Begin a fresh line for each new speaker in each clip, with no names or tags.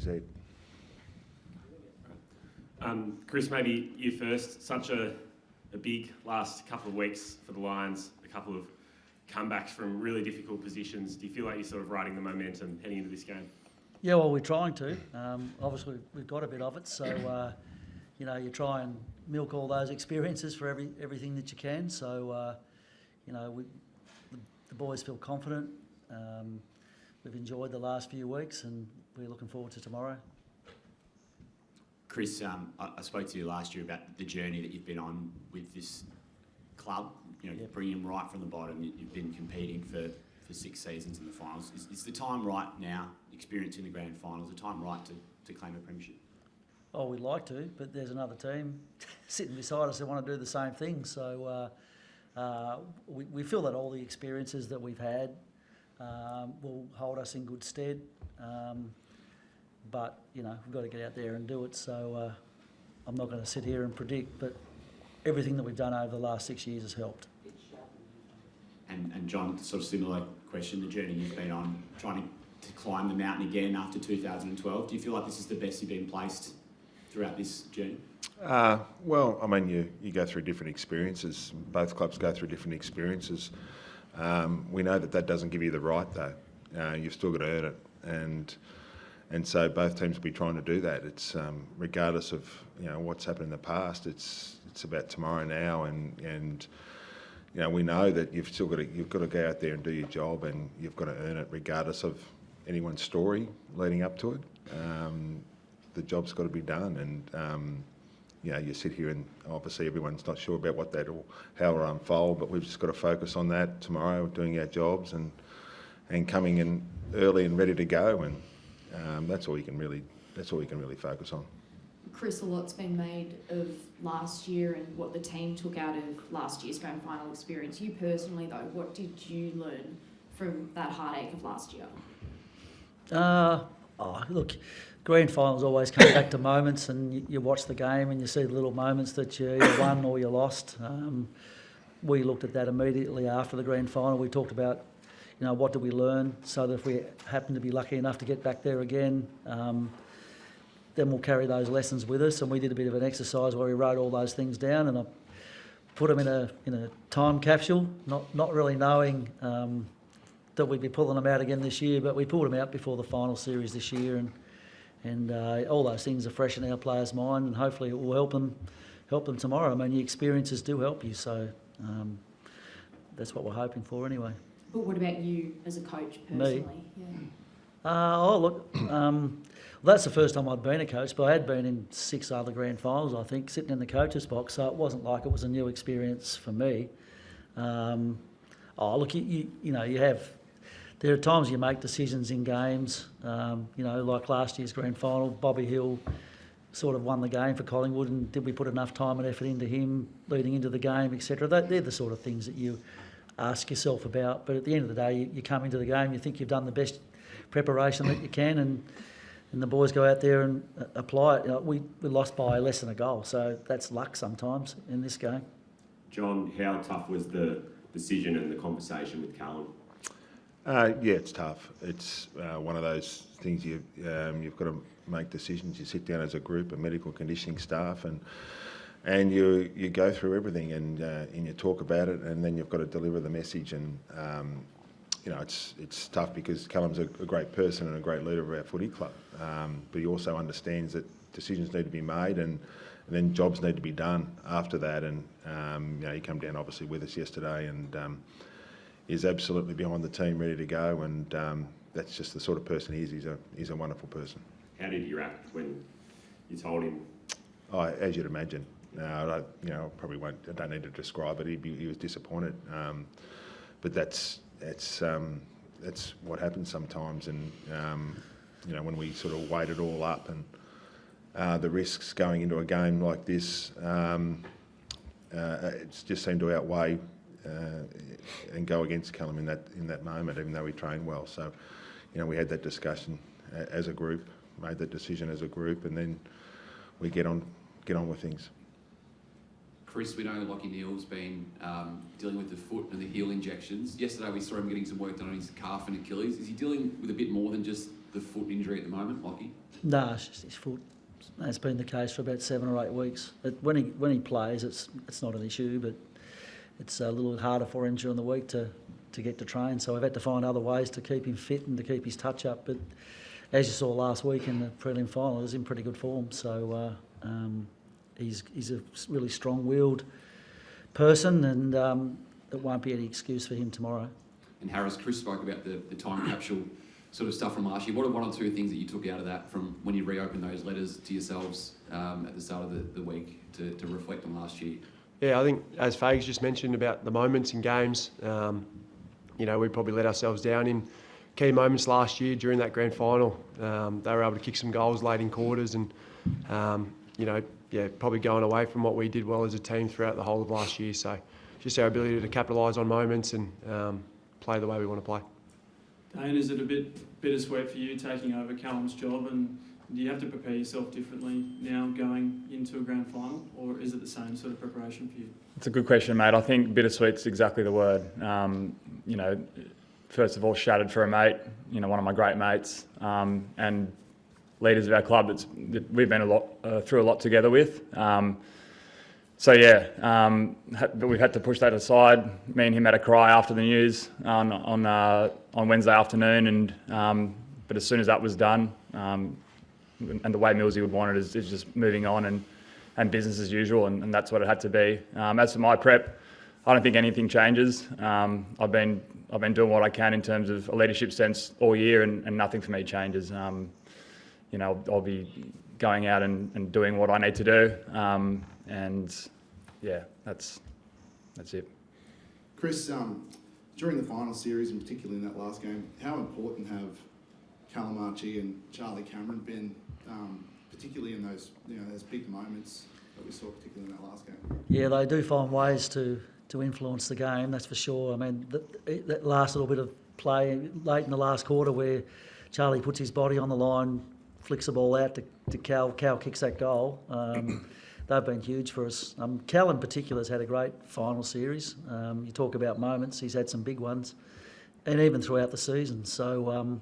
Z.
Chris, maybe you first. Such a big last couple of weeks for the Lions, a couple of comebacks from really difficult positions. Do you feel like you're sort of riding the momentum heading into this game?
Yeah, well, we're trying to. Obviously, we've got a bit of it, so you try and milk all those experiences for everything that you can. So, the boys feel confident. We've enjoyed the last few weeks, and we're looking forward to tomorrow.
Chris, I spoke to you last year about the journey that you've been on with this club.
Yep.
Bringing them right from the bottom. You've been competing for 6 seasons in the finals. Is the time right now, experiencing the grand finals, the time right to claim a premiership?
Oh, we'd like to, but there's another team sitting beside us that want to do the same thing. So we feel that all the experiences that we've had will hold us in good stead. But, we've got to get out there and do it. So I'm not going to sit here and predict, but everything that we've done over the last 6 years has helped.
And John, sort of similar question, the journey you've been on, trying to climb the mountain again after 2012. Do you feel like this is the best you've been placed throughout this journey?
Well, I mean, you go through different experiences. Both clubs go through different experiences. We know that doesn't give you the right, though. You've still got to earn it. And so both teams will be trying to do that. It's regardless of what's happened in the past. It's about tomorrow now, and we know that you've got to go out there and do your job, and you've got to earn it regardless of anyone's story leading up to it. The job's got to be done, and you sit here and obviously everyone's not sure about how it'll unfold, but we've just got to focus on that tomorrow, doing our jobs and coming in early and ready to go, and that's all you can really focus on.
Chris, a lot's been made of last year and what the team took out of last year's grand final experience. You personally, though, what did you learn from that heartache of last year?
Look, grand finals always come back to moments, and you watch the game and you see the little moments that you either won or you lost. We looked at that immediately after the grand final. We talked about, what did we learn, so that if we happen to be lucky enough to get back there again, then we'll carry those lessons with us. And we did a bit of an exercise where we wrote all those things down, and I put them in a time capsule, not really knowing that we'd be pulling them out again this year, but we pulled them out before the final series this year, and all those things are fresh in our players' mind, and hopefully it will help them tomorrow. I mean, your experiences do help you, so that's what we're hoping for anyway.
But what about you as a coach personally?
Me? That's the first time I'd been a coach, but I had been in 6 other grand finals, I think, sitting in the coach's box, so it wasn't like it was a new experience for me. There are times you make decisions in games, like last year's grand final, Bobby Hill sort of won the game for Collingwood, and did we put enough time and effort into him leading into the game, etc. They're the sort of things that you ask yourself about, but at the end of the day, you come into the game, you think you've done the best preparation that you can, and the boys go out there and apply it. We lost by less than a goal, so that's luck sometimes in this game.
John, how tough was the decision and the conversation with Callum?
It's tough. It's one of those things you've got to make decisions. You sit down as a group of medical conditioning staff and you go through everything and you talk about it, and then you've got to deliver the message. And it's tough because Callum's a great person and a great leader of our footy club, but he also understands that decisions need to be made and then jobs need to be done after that. And he came down obviously with us yesterday and is absolutely behind the team, ready to go. And that's just the sort of person he is. He's a wonderful person.
How did he react when you told him?
Oh, as you'd imagine. I probably won't. I don't need to describe it. He was disappointed, but that's what happens sometimes. And when we sort of weighed it all up and the risks going into a game like this, it just seemed to outweigh and go against Callum in that moment, even though he trained well. So, we had that discussion as a group, made that decision as a group, and then we get on with things.
Chris, we know Lachie Neale's been dealing with the foot and the heel injections. Yesterday we saw him getting some work done on his calf and Achilles. Is he dealing with a bit more than just the foot injury at the moment, Lachie?
No, it's just his foot. That's been the case for about 7 or 8 weeks. When he plays, it's not an issue, but it's a little harder for him during the week to get to train. So we've had to find other ways to keep him fit and to keep his touch up. But as you saw last week in the prelim final, he was in pretty good form. So he's a really strong-willed person, and it won't be any excuse for him tomorrow.
And Harris, Chris spoke about the time capsule sort of stuff from last year. What are one or two things that you took out of that from when you reopened those letters to yourselves at the start of the week to reflect on last year?
Yeah, I think as Fags just mentioned about the moments in games, we probably let ourselves down in key moments last year during that grand final. They were able to kick some goals late in quarters and, probably going away from what we did well as a team throughout the whole of last year. So just our ability to capitalise on moments and play the way we want to play.
Dane, is it a bit bittersweet for you taking over Callum's job, and do you have to prepare yourself differently now going into a grand final, or is it the same sort of preparation for you?
It's a good question, mate. I think bittersweet's exactly the word. First of all, shattered for a mate, one of my great mates, and leaders of our club that we've been through a lot together with. But we've had to push that aside. Me and him had a cry after the news on Wednesday afternoon, and but as soon as that was done, and the way Millsy would want it is just moving on and business as usual, and that's what it had to be. As for my prep, I don't think anything changes. I've been doing what I can in terms of a leadership sense all year, and nothing for me changes. I'll be going out and doing what I need to do. That's it.
Chris, during the final series, and particularly in that last game, how important have Callum Archie and Charlie Cameron been, particularly in those big moments that we saw, particularly in that last game?
Yeah, they do find ways to influence the game, that's for sure. I mean, that last little bit of play late in the last quarter where Charlie puts his body on the line, flicks the ball out to Cal kicks that goal. They've been huge for us. Cal in particular has had a great final series. You talk about moments, he's had some big ones, and even throughout the season. So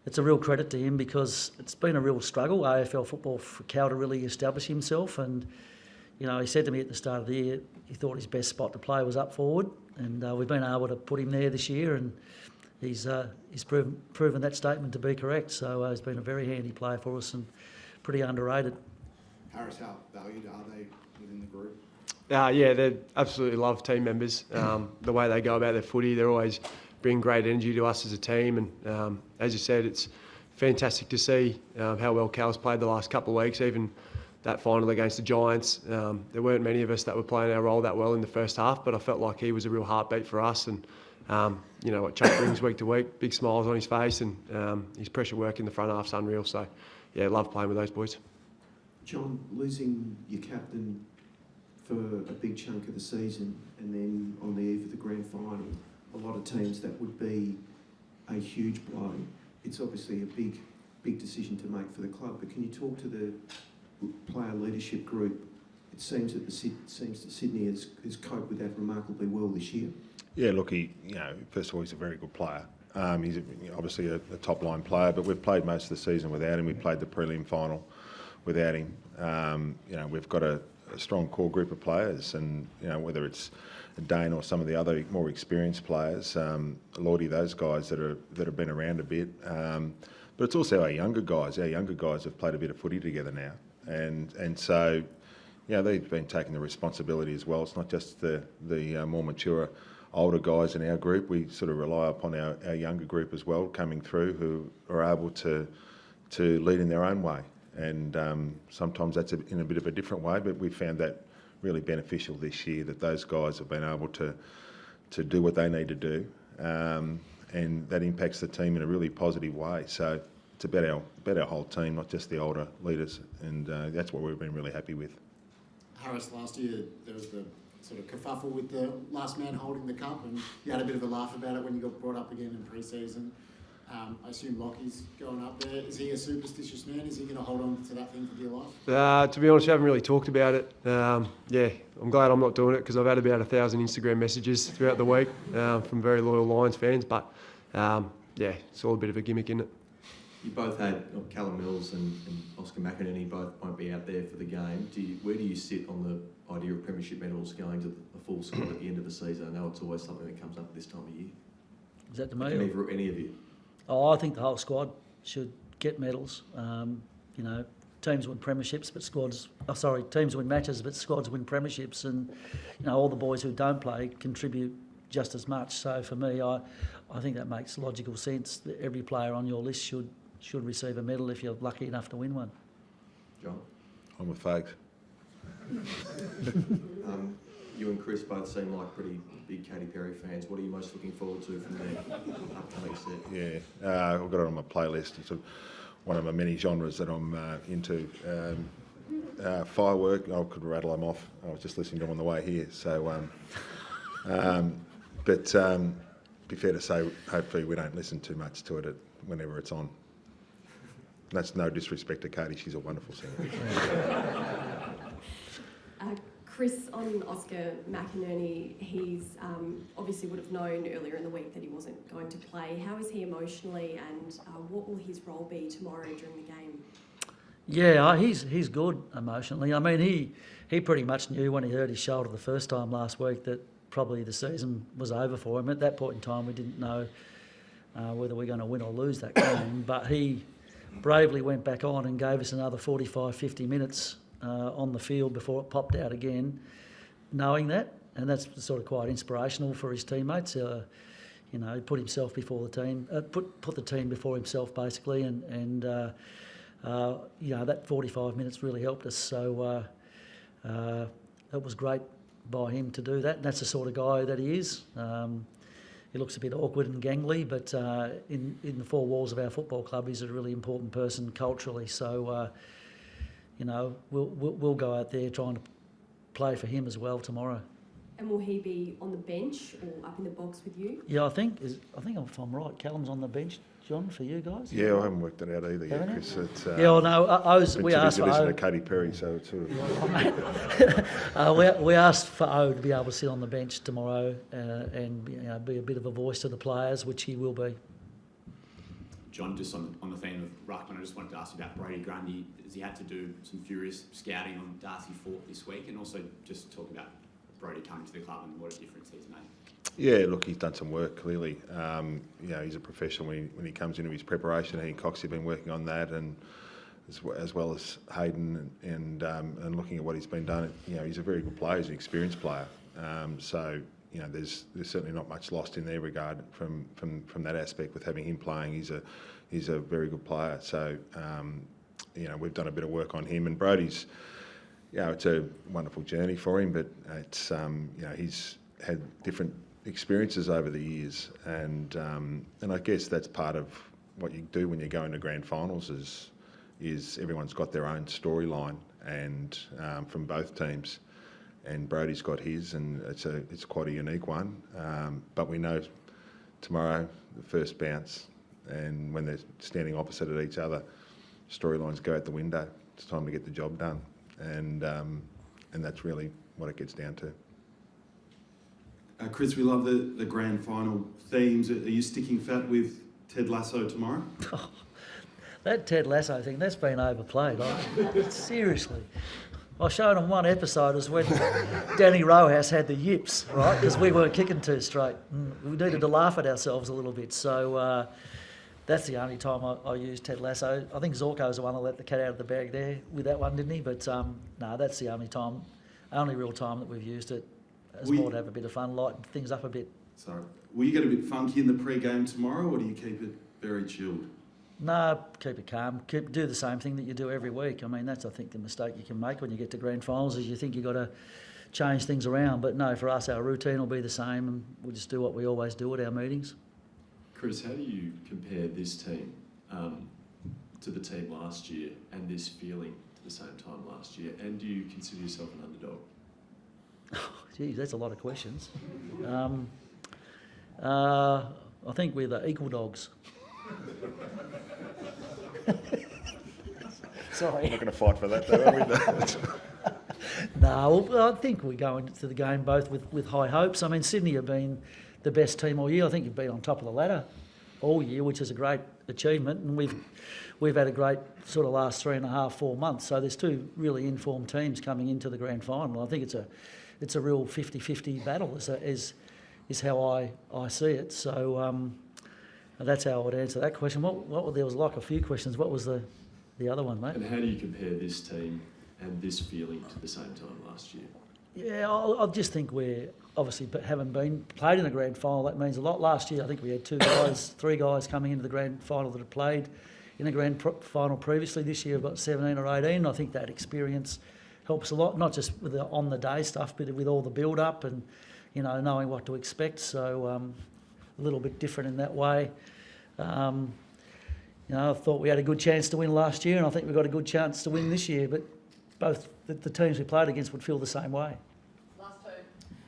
it's a real credit to him because it's been a real struggle, AFL football, for Cal to really establish himself. And, he said to me at the start of the year he thought his best spot to play was up forward, and we've been able to put him there this year, and he's proven that statement to be correct. So he's been a very handy player for us and pretty underrated.
Harris, how valued are they within the group?
They absolutely love team members. The way they go about their footy, they're always bring great energy to us as a team. And as you said, it's fantastic to see how well Cal's played the last couple of weeks, even that final against the Giants. There weren't many of us that were playing our role that well in the first half, but I felt like he was a real heartbeat for us. And what Chuck brings week to week, big smiles on his face, and his pressure work in the front half's unreal. So, love playing with those boys.
John, losing your captain for a big chunk of the season and then on the eve of the grand final, a lot of teams that would be a huge blow. It's obviously a big decision to make for the club, but can you talk to the player leadership group? It seems that Sydney has coped with that remarkably well this year.
Yeah, look, first of all, he's a very good player. He's obviously a top-line player, but we've played most of the season without him. We played the prelim final without him. We've got a strong core group of players, and whether it's Dane or some of the other more experienced players, Lordy, those guys that have been around a bit. But it's also our younger guys. Our younger guys have played a bit of footy together now, and so they've been taking the responsibility as well. It's not just the more mature, older guys in our group. We sort of rely upon our younger group as well coming through, who are able to lead in their own way. And sometimes that's in a bit of a different way, but we found that really beneficial this year, that those guys have been able to do what they need to do, and that impacts the team in a really positive way. So it's about our whole team, not just the older leaders, and that's what we've been really happy with.
Harris, last year there was the sort of kerfuffle with the last man holding the cup, and you had a bit of a laugh about it when you got brought up again in pre-season. I assume Lockie's going up there. Is he a superstitious man? Is he going to hold on to that thing for dear life?
To be honest, I haven't really talked about it. Yeah, I'm glad I'm not doing it because I've had about 1,000 Instagram messages throughout the week from very loyal Lions fans. But yeah, it's all a bit of a gimmick, isn't it?
You both had Callum Mills and Oscar McInerney both won't be out there for the game. Where do you sit on the idea of premiership medals going to a full squad at the end of the season? I know it's always something that comes up this time of year.
Is that to me?
Any of you?
Oh, I think the whole squad should get medals. You know, teams win premierships, but teams win matches, but squads win premierships, and you know all the boys who don't play contribute just as much. So for me, I think that makes logical sense. That every player on your list should receive a medal if you're lucky enough to win one.
John?
I'm with Fags.
You and Chris both seem like pretty big Katy Perry fans. What are you most looking forward to from their upcoming set?
Yeah, I've got it on my playlist. It's one of my many genres that I'm into. Firework, I could rattle them off. I was just listening to them on the way here. So, but be fair to say, hopefully we don't listen too much to it whenever it's on. That's no disrespect to Katie, she's a wonderful singer.
Chris, on Oscar McInerney, he's obviously would have known earlier in the week that he wasn't going to play. How is he emotionally, and what will his role be tomorrow during the game?
Yeah, he's good emotionally. I mean, he pretty much knew when he hurt his shoulder the first time last week that probably the season was over for him. At that point in time, we didn't know whether we're going to win or lose that game, but he bravely went back on and gave us another 45, 50 minutes on the field before it popped out again, knowing that, and that's sort of quite inspirational for his teammates. You know, he put himself before the team, put the team before himself basically, and you know, that 45 minutes really helped us. So it was great by him to do that. And that's the sort of guy that he is. He looks a bit awkward and gangly, but in the four walls of our football club, he's a really important person culturally. So. You know, we'll go out there trying to play for him as well tomorrow.
And will he be on the bench or up in the box with you?
Yeah, I think if I'm right, Callum's on the bench, John, for you guys.
Yeah, I haven't worked it out either yet, Chris. It's,
yeah, well, no, we asked for
listen to Katy Perry, so it's sort
of. We asked for O to be able to sit on the bench tomorrow and you know, be a bit of a voice to the players, which he will be.
John, just on the theme of Ruckman, I just wanted to ask you about Brody Grundy, as he had to do some furious scouting on Darcy Fort this week, and also just talk about Brody coming to the club and what a difference he's made.
Yeah, look, he's done some work clearly. You know, he's a professional when he comes into his preparation. He and Cox have been working on that, and as well as Hayden and looking at what he's been done. You know, he's a very good player. He's an experienced player. So. You know, there's certainly not much lost in their regard from that aspect with having him playing. He's a very good player. So, you know, we've done a bit of work on him. And Brodie's, you know, it's a wonderful journey for him, but it's, you know, he's had different experiences over the years. And I guess that's part of what you do when you go into grand finals is everyone's got their own storyline and from both teams. And Brodie's got his, and it's quite a unique one. But we know tomorrow, the first bounce, and when they're standing opposite at each other, storylines go out the window. It's time to get the job done, and that's really what it gets down to.
Chris, we love the grand final themes. Are you sticking fat with Ted Lasso tomorrow?
That Ted Lasso thing, that's been overplayed. Seriously. I showed them one episode is when Danny Rojas had the yips, right? Because we weren't kicking too straight. We needed to laugh at ourselves a little bit. So that's the only time I used Ted Lasso. I think Zorko's the one that let the cat out of the bag there with that one, didn't he? But no, that's the only real time that we've used it. It's more to have a bit of fun, lighten things up a bit.
Sorry. Will you get a bit funky in the pre-game tomorrow, or do you keep it very chilled?
No, keep it calm. Do the same thing that you do every week. I mean, that's, I think, the mistake you can make when you get to grand finals is you think you've got to change things around. But no, for us, our routine will be the same, and we'll just do what we always do at our meetings.
Chris, how do you compare this team to the team last year and this feeling to the same time last year? And do you consider yourself an underdog?
Oh, geez, that's a lot of questions. I think we're the equal dogs. Sorry.
We're not going to fight for that, though, are we?
No, well, I think we go into the game both with high hopes. I mean, Sydney have been the best team all year. I think you've been on top of the ladder all year, which is a great achievement. And we've had a great sort of last 3.5, 4 months. So there's two really informed teams coming into the grand final. I think it's a real 50-50 battle is how I see it. So that's how I would answer that question. What there was like a few questions. What was the other one, mate?
And how do you compare this team and this feeling to the same time last year?
Yeah, I just think we're obviously haven't been played in the grand final. That means a lot. Last year, I think we had 3 guys coming into the grand final that had played in the grand final previously. This year, we've got 17 or 18. I think that experience helps a lot, not just with the on the day stuff, but with all the build up and knowing what to expect. So a little bit different in that way. I thought we had a good chance to win last year, and I think we've got a good chance to win this year. But both the teams we played against would feel the same way.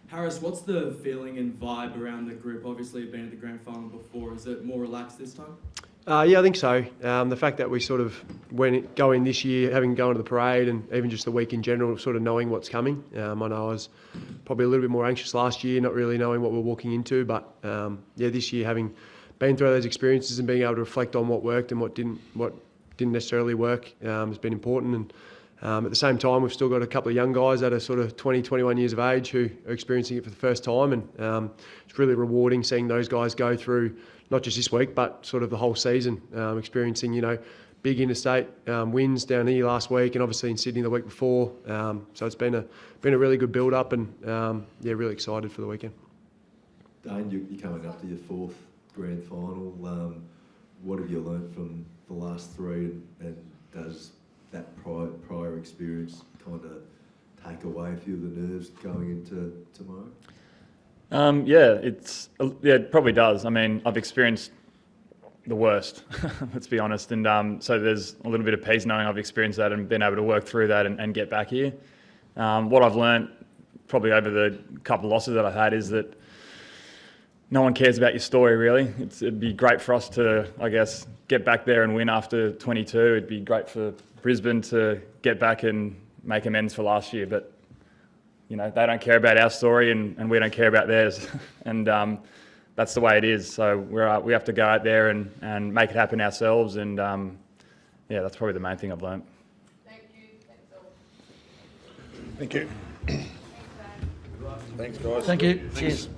Harris, what's the feeling and vibe around the group? Obviously, you've been at the grand final before. Is it more relaxed this time?
Yeah, I think so. The fact that we sort of go in this year, having gone to the parade and even just the week in general, sort of knowing what's coming. I know I was probably a little bit more anxious last year, not really knowing what we're walking into. But this year, having been through those experiences and being able to reflect on what worked and what didn't necessarily work has been important. And at the same time, we've still got a couple of young guys that are sort of 20, 21 years of age who are experiencing it for the first time. And it's really rewarding seeing those guys go through not just this week, but sort of the whole season, experiencing, big interstate wins down here last week and obviously in Sydney the week before. So it's been a really good build-up and, really excited for the weekend.
Dane, you're coming up to your 4th grand final. What have you learnt from the last 3 and does that prior experience kind of take away a few of the nerves going into tomorrow?
It probably does. I mean, I've experienced the worst, let's be honest. And so there's a little bit of peace knowing I've experienced that and been able to work through that and get back here. What I've learnt probably over the couple of losses that I've had is that no one cares about your story, really. It'd be great for us to, I guess, get back there and win after 22. It'd be great for Brisbane to get back and make amends for last year. But, they don't care about our story and we don't care about theirs. And that's the way it is. So we have to go out there and make it happen ourselves. And, that's probably the main thing I've learnt.
Thank you. Thanks all.
Thank you. Thanks, guys.
Thank you.
Thanks.
Cheers.